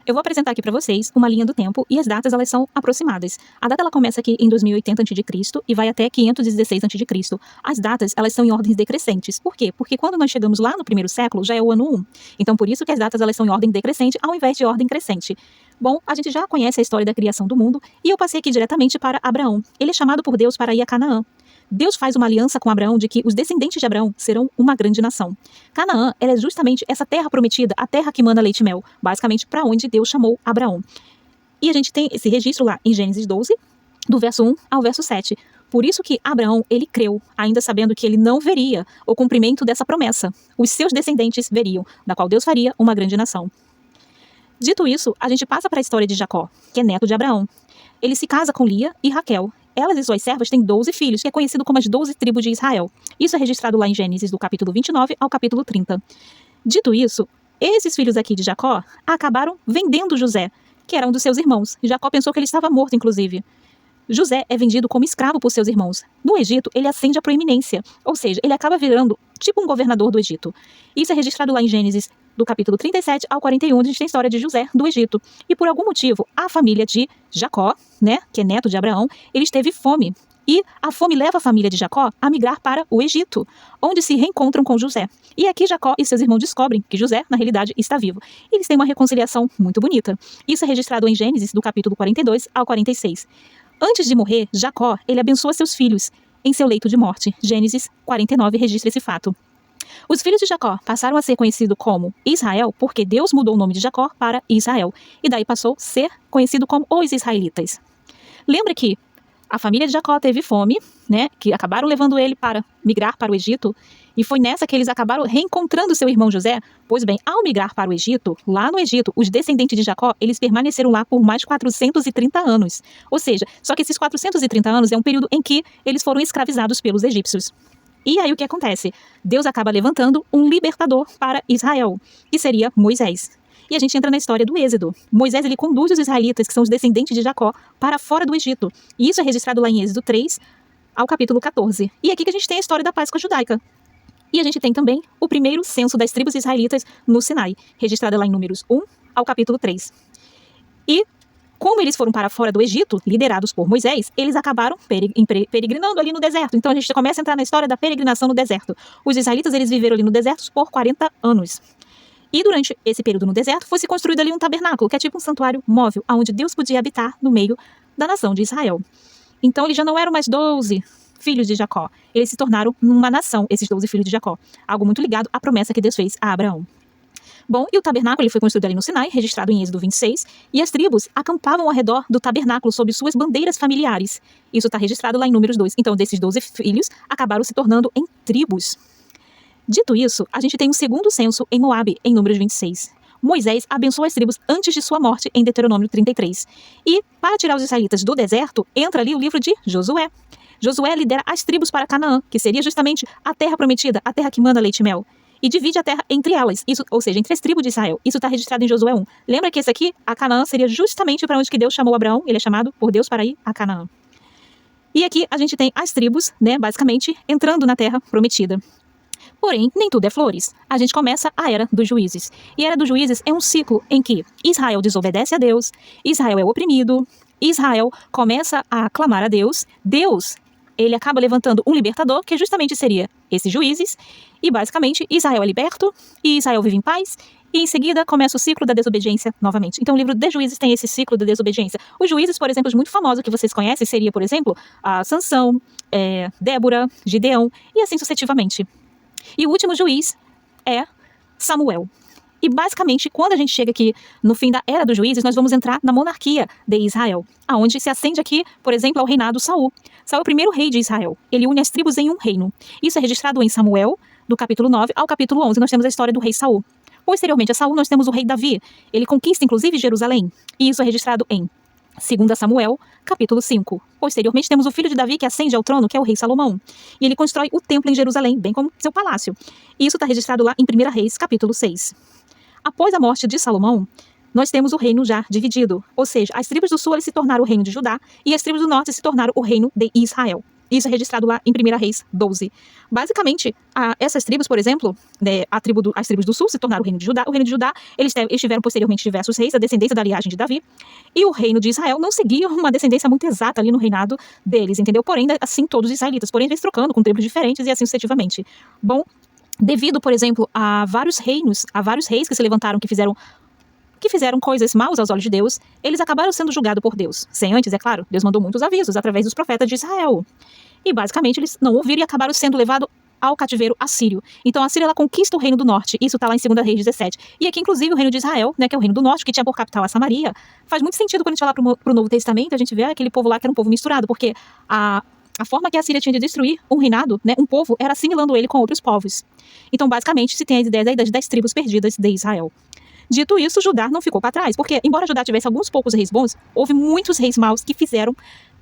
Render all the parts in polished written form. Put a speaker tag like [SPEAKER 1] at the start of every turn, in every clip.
[SPEAKER 1] Eu vou apresentar aqui para vocês uma linha do tempo e as datas elas são aproximadas. A data ela começa aqui em 2080 a.C. e vai até 516 a.C. As datas elas são em ordens decrescentes. Por quê? Porque quando nós chegamos lá no primeiro século já é o ano 1. Então por isso que as datas elas são em ordem decrescente ao invés de ordem crescente. Bom, a gente já conhece a história da criação do mundo e eu passei aqui diretamente para Abraão. Ele é chamado por Deus para ir a Canaã. Deus faz uma aliança com Abraão de que os descendentes de Abraão serão uma grande nação. Canaã ela é justamente essa terra prometida, a terra que mana leite e mel, basicamente para onde Deus chamou Abraão. E a gente tem esse registro lá em Gênesis 12, do verso 1 ao verso 7. Por isso que Abraão, ele creu, ainda sabendo que ele não veria o cumprimento dessa promessa. Os seus descendentes veriam, da qual Deus faria uma grande nação. Dito isso, a gente passa para a história de Jacó, que é neto de Abraão. Ele se casa com Lia e Raquel. Elas e suas servas têm 12 filhos, que é conhecido como as 12 tribos de Israel. Isso é registrado lá em Gênesis, do capítulo 29 ao capítulo 30. Dito isso, esses filhos aqui de Jacó acabaram vendendo José, que era um dos seus irmãos. Jacó pensou que ele estava morto, inclusive. José é vendido como escravo por seus irmãos. No Egito, ele ascende à proeminência, ou seja, ele acaba virando tipo um governador do Egito. Isso é registrado lá em Gênesis, do capítulo 37 ao 41, onde a gente tem a história de José do Egito. E por algum motivo, a família de Jacó, que é neto de Abraão, eles teve fome. E a fome leva a família de Jacó a migrar para o Egito, onde se reencontram com José. E aqui Jacó e seus irmãos descobrem que José, na realidade, está vivo. E eles têm uma reconciliação muito bonita. Isso é registrado em Gênesis, do capítulo 42 ao 46. Antes de morrer, Jacó, ele abençoa seus filhos em seu leito de morte. Gênesis 49 registra esse fato. Os filhos de Jacó passaram a ser conhecidos como Israel porque Deus mudou o nome de Jacó para Israel. E daí passou a ser conhecido como os israelitas. Lembra que a família de Jacó teve fome, que acabaram levando ele para migrar para o Egito, e foi nessa que eles acabaram reencontrando seu irmão José. Pois bem, ao migrar para o Egito, lá no Egito, os descendentes de Jacó, eles permaneceram lá por mais 430 anos. Ou seja, só que esses 430 anos é um período em que eles foram escravizados pelos egípcios. E aí o que acontece? Deus acaba levantando um libertador para Israel, que seria Moisés. E a gente entra na história do Êxodo. Moisés ele conduz os israelitas, que são os descendentes de Jacó, para fora do Egito. E isso é registrado lá em Êxodo 3 ao capítulo 14. E aqui que a gente tem a história da Páscoa judaica. E a gente tem também o primeiro censo das tribos israelitas no Sinai, registrado lá em Números 1 ao capítulo 3. E como eles foram para fora do Egito, liderados por Moisés, eles acabaram peregrinando ali no deserto. Então a gente começa a entrar na história da peregrinação no deserto. Os israelitas eles viveram ali no deserto por 40 anos. E durante esse período no deserto, foi se construído ali um tabernáculo, que é tipo um santuário móvel, onde Deus podia habitar no meio da nação de Israel. Então eles já não eram mais 12 filhos de Jacó. Eles se tornaram uma nação, esses 12 filhos de Jacó. Algo muito ligado à promessa que Deus fez a Abraão. Bom, e o tabernáculo ele foi construído ali no Sinai, registrado em Êxodo 26, e as tribos acampavam ao redor do tabernáculo sob suas bandeiras familiares. Isso está registrado lá em Números 2. Então, desses 12 filhos, acabaram se tornando em tribos. Dito isso, a gente tem um segundo censo em Moabe, em Números 26. Moisés abençoa as tribos antes de sua morte, em Deuteronômio 33. E, para tirar os israelitas do deserto, entra ali o livro de Josué. Josué lidera as tribos para Canaã, que seria justamente a terra prometida, a terra que mana leite e mel. E divide a terra entre elas, isso, ou seja, entre as tribos de Israel. Isso está registrado em Josué 1. Lembra que esse aqui, a Canaã, seria justamente para onde que Deus chamou Abraão? Ele é chamado por Deus para ir a Canaã. E aqui a gente tem as tribos, basicamente, entrando na terra prometida. Porém, nem tudo é flores. A gente começa a Era dos Juízes. E a Era dos Juízes é um ciclo em que Israel desobedece a Deus, Israel é oprimido, Israel começa a clamar a Deus, ele acaba levantando um libertador, que justamente seria esses juízes, e basicamente Israel é liberto, e Israel vive em paz, e em seguida começa o ciclo da desobediência novamente. Então o livro de Juízes tem esse ciclo da desobediência. Os juízes, por exemplo, muito famosos que vocês conhecem, seria, por exemplo, a Sansão, Débora, Gideão, e assim sucessivamente. E o último juiz é Samuel. E basicamente, quando a gente chega aqui no fim da Era dos Juízes, nós vamos entrar na monarquia de Israel, aonde se ascende aqui, por exemplo, ao reinado Saul. Saul é o primeiro rei de Israel. Ele une as tribos em um reino. Isso é registrado em Samuel, do capítulo 9 ao capítulo 11. Nós temos a história do rei Saul. Posteriormente a Saul, nós temos o rei Davi. Ele conquista, inclusive, Jerusalém. E isso é registrado em 2 Samuel, capítulo 5. Posteriormente, temos o filho de Davi que ascende ao trono, que é o rei Salomão. E ele constrói o templo em Jerusalém, bem como seu palácio. E isso está registrado lá em 1 Reis, capítulo 6. Após a morte de Salomão, nós temos o reino já dividido. Ou seja, as tribos do sul se tornaram o reino de Judá e as tribos do norte se tornaram o reino de Israel. Isso é registrado lá em 1 Reis 12. Basicamente, essas tribos, por exemplo, né, as tribos do sul se tornaram o reino de Judá. O reino de Judá, eles tiveram posteriormente diversos reis, a descendência da linhagem de Davi. E o reino de Israel não seguia uma descendência muito exata ali no reinado deles, entendeu? Porém, assim, todos os israelitas, porém, eles trocando com tribos diferentes e assim sucessivamente. Bom, devido, por exemplo, a vários reis que se levantaram, que fizeram coisas maus aos olhos de Deus, eles acabaram sendo julgados por Deus. Sem antes, é claro, Deus mandou muitos avisos através dos profetas de Israel. E basicamente eles não ouviram e acabaram sendo levados ao cativeiro assírio. Então a Síria, ela conquista o reino do norte. Isso está lá em 2 Reis 17. E aqui, inclusive, o reino de Israel, né, que é o reino do norte, que tinha por capital a Samaria, faz muito sentido quando a gente vai lá para o Novo Testamento, a gente vê aquele povo lá que era um povo misturado, porque a forma que a Síria tinha de destruir um reinado, né, um povo, era assimilando ele com outros povos. Então, basicamente, se tem as ideias aí das tribos perdidas de Israel. Dito isso, Judá não ficou para trás, porque, embora Judá tivesse alguns poucos reis bons, houve muitos reis maus que fizeram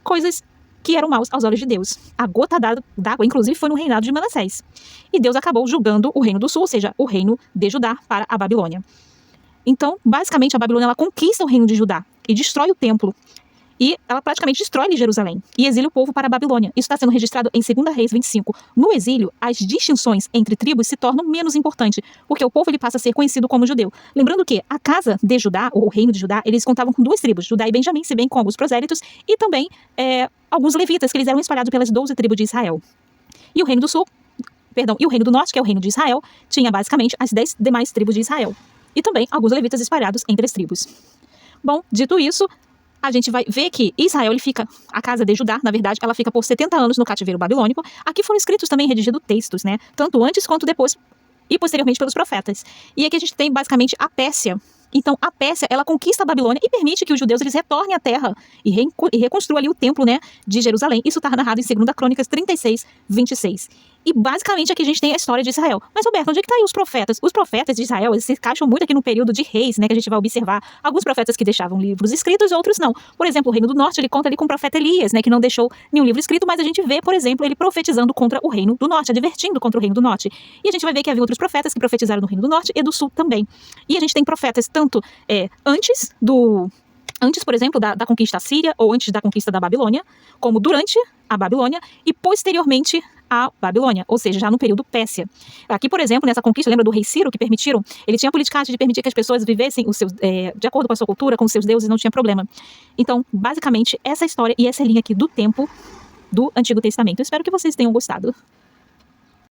[SPEAKER 1] coisas que eram maus aos olhos de Deus. A gota d'água, inclusive, foi no reinado de Manassés. E Deus acabou julgando o reino do sul, ou seja, o reino de Judá, para a Babilônia. Então, basicamente, a Babilônia, ela conquista o reino de Judá e destrói o templo. E ela praticamente destrói Jerusalém e exilia o povo para a Babilônia. Isso está sendo registrado em 2 Reis 25. No exílio, as distinções entre tribos se tornam menos importantes, porque o povo ele passa a ser conhecido como judeu. Lembrando que a casa de Judá, ou o reino de Judá, eles contavam com 2 tribos, Judá e Benjamim, se bem com alguns prosélitos, e também alguns levitas, que eles eram espalhados pelas 12 tribos de Israel. E o reino do sul, e o reino do norte, que é o reino de Israel, tinha basicamente as 10 demais tribos de Israel. E também alguns levitas espalhados entre as tribos. Bom, dito isso, a gente vai ver que Israel, a casa de Judá, na verdade, ela fica por 70 anos no cativeiro babilônico. Aqui foram escritos também, redigidos textos, né? Tanto antes quanto depois e posteriormente pelos profetas. E aqui a gente tem basicamente a Pérsia. Então, a Pérsia, ela conquista a Babilônia e permite que os judeus eles retornem à terra e reconstruam ali o templo, né, de Jerusalém. Isso está narrado em 2 Crônicas 36, 26. E basicamente aqui a gente tem a história de Israel. Mas, Roberto, onde é que tá aí os profetas? Os profetas de Israel, eles se encaixam muito aqui no período de reis, né, que a gente vai observar. Alguns profetas que deixavam livros escritos, outros não. Por exemplo, o Reino do Norte, ele conta ali com o profeta Elias, né, que não deixou nenhum livro escrito, mas a gente vê, por exemplo, ele profetizando contra o Reino do Norte, advertindo contra o Reino do Norte. E a gente vai ver que havia outros profetas que profetizaram no Reino do Norte e do Sul também. E a gente tem profetas tanto antes, por exemplo, da conquista assíria ou antes da conquista da Babilônia, como durante a Babilônia e posteriormente à Babilônia, ou seja, já no período Pérsia. Aqui, por exemplo, nessa conquista, lembra do rei Ciro, que ele tinha a politicagem de permitir que as pessoas vivessem de acordo com a sua cultura, com os seus deuses, não tinha problema. Então, basicamente, essa história e essa linha aqui do tempo do Antigo Testamento. Eu espero que vocês tenham gostado.